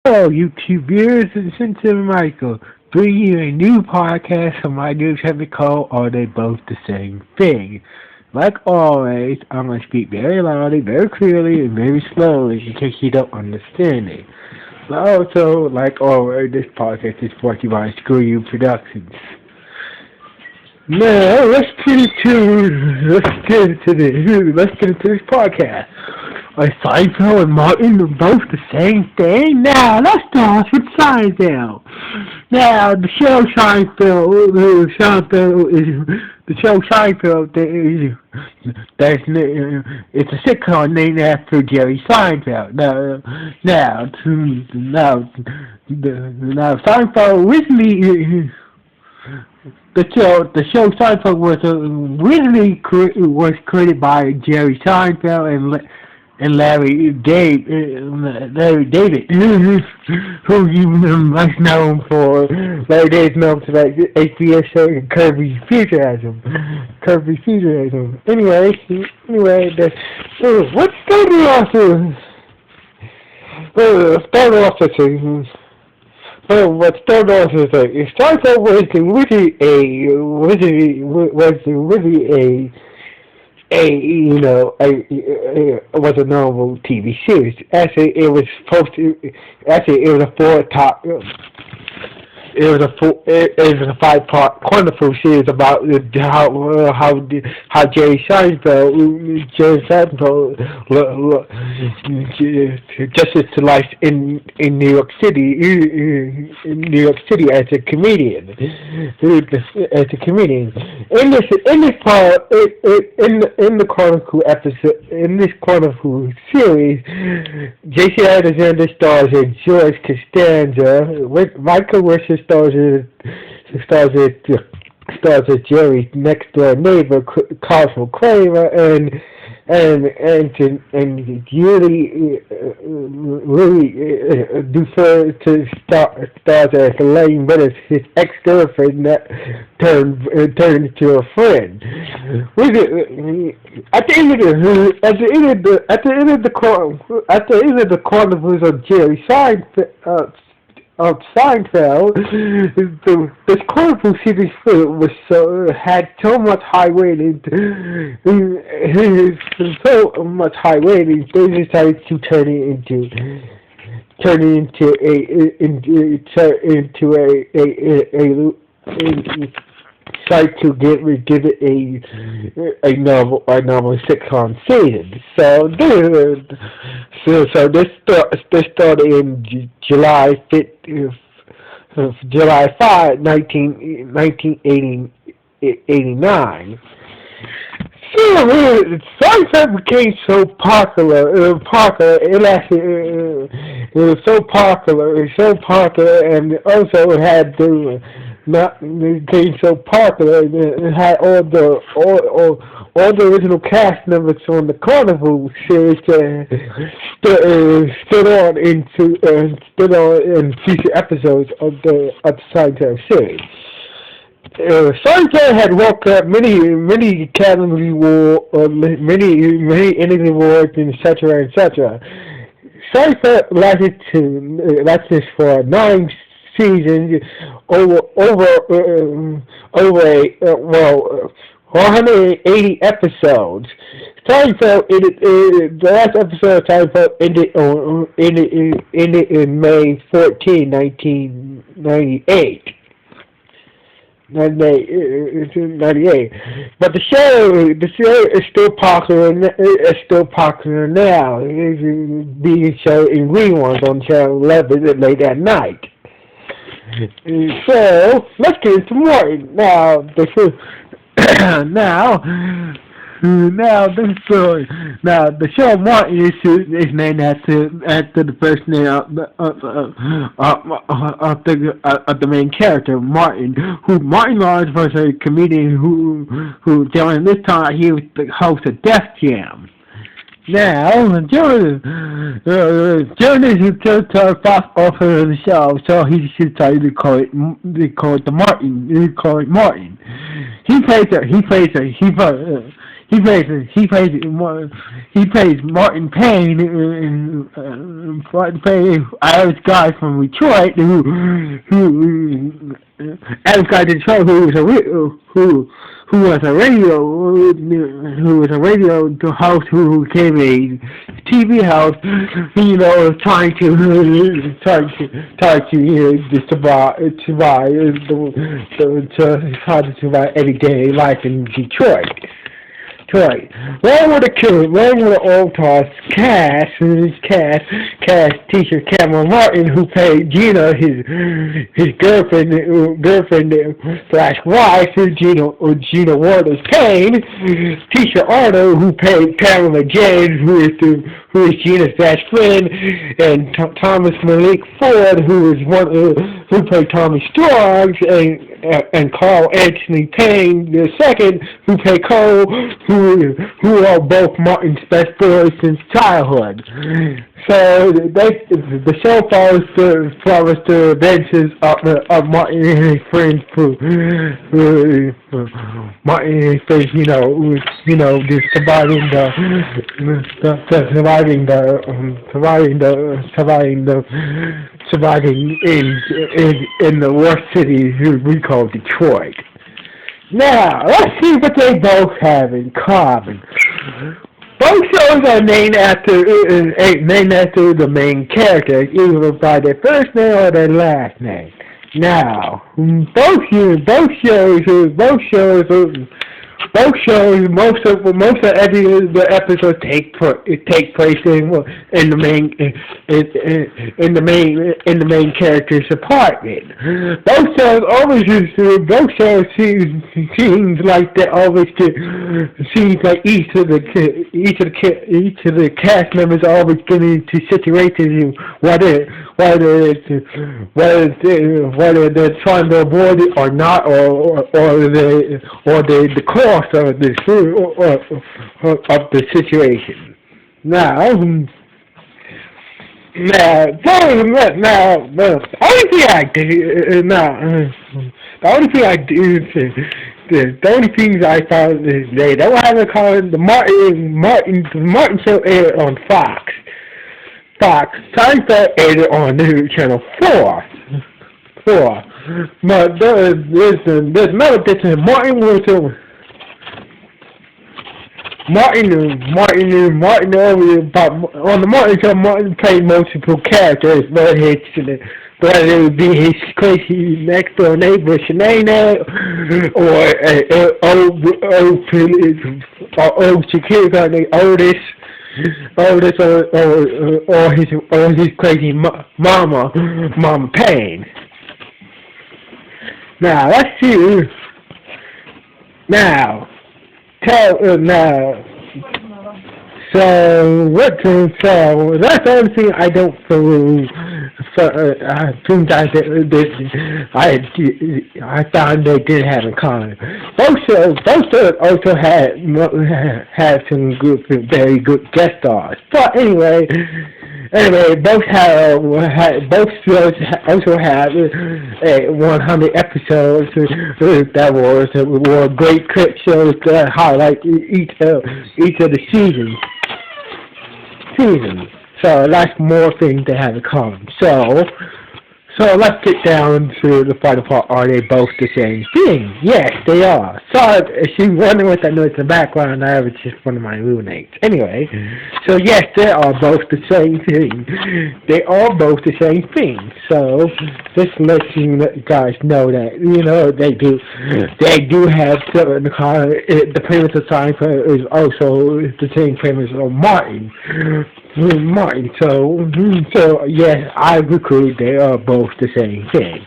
Hello, YouTube viewers, it's Seinfeld Michael, bringing you a new podcast on my new segment called Are They Both the Same Thing? Like always, I'm going to speak very loudly, very clearly, and very slowly in case you don't understand it. But also, like always, this podcast is brought to you by Screw You Productions. Now, let's get into this podcast. Are Seinfeld and Martin both the same thing? Now, let's start with Seinfeld. Now, the show Seinfeld it's a sitcom named after Jerry Seinfeld. Now, Seinfeld originally the show Seinfeld was originally was created by Jerry Seinfeld and Larry David, who you most known for Larry David's known for that HBO show Kirby's Futurism. Anyway, what's going on? Start off the season. Well, what started off is it starts out was was a normal TV series. Actually, it was a it was a 5-part wonderful series about how Jerry Seinfeld justice to life in New York City as a comedian. In this part in the Chronicle episode in this Chronicle series, J.C. Alexander stars as George Costanza. Michael Wilson stars as Jerry's next door neighbor, Carson Kramer, and really defer to stars as Elaine Bennett, his ex-girlfriend that turned into a friend. At the end of the Chronicles of Jerry Seinfeld, this Chronicle series had so much high ratings, they decided to turn it into a try to give it a normal sitcom season. So this started in July 5, 1989. So Seinfeld became so popular. It was so popular, and also it had to. It became so popular. It had all the original cast members on the Carnival series stood on in future episodes of the Seinfeld series. Seinfeld had walked up many Academy Awards, many Emmy Awards, etc. Seinfeld lasted for 9 seasons, over 180 episodes. Seinfeld the last episode of Seinfeld ended in May 14, 1998. 98. But the show is still popular. Now. It's being shown in reruns on Channel 11 late at night. So let's get into Martin now. The show Martin is named after the first name of the main character, Martin. Martin Lawrence was a comedian who during this time he was the host of Def Jam. Now, Jordan is the Fox offer of the show, so he decided to call it Martin. He plays he plays Martin Payne in Martin Payne, Irish guy from Detroit who Irish guy from Detroit who was a radio host who became a TV host, trying to survive everyday life in Detroit. Where were the killers? Where were the old toss cast teacher Cameron Martin, who played Gina, his girlfriend slash wife, Gina Waters Payne, teacher Arnold, who played Pamela James, who is Gina's best friend, and Thomas Malik Ford, who played Tommy Strong, and Carl Anthony Payne II, who played Cole, who are both Martin's best boys since childhood. So the show follows the adventures of Martin and his friends, Martin and his friends, just surviving in the worst city we call Detroit. Now, let's see what they both have in common. Both shows are named after the main characters, either by their first name or their last name. Now, both shows, most of the episodes take place in the main character's apartment. Both shows seems like they always each of the cast members are always getting into situations whether they're trying to avoid it or not, or the cost of the situation. Now, the only thing I found is they don't have a call. The Martin show aired on Fox. Seinfeld aired on Channel 4. But there's another difference. Martin on the Martin show, Martin played multiple characters, whether it be his crazy next door neighbor Shanae, or old security guard named Otis, or his crazy mama Payne. Now let's see. So that's the only thing I don't feel. I found they did have in common. Both shows also had some very good guest stars. But anyway, both shows also have 100 episodes that were great clip shows that highlight each of the seasons. So that's more things they have in common. So let's get down to the final part. Are they both the same thing? Yes, they are. Sorry if you're wondering what that noise in the background, that was just one of my roommates. Anyway, so yes, they are both the same thing. They are both the same thing. So just let you guys know that, they do have certain the premise of Seinfeld is also the same premise of Martin. So yes, I agree. They are both the same thing.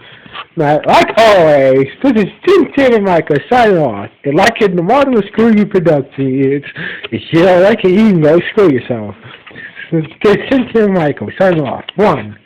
Now, like always, this is Tim Michael signing off. If you like it, the Martin Screw You production. If you don't like it, you can go screw yourself. This is Tim Michael signing off. 1.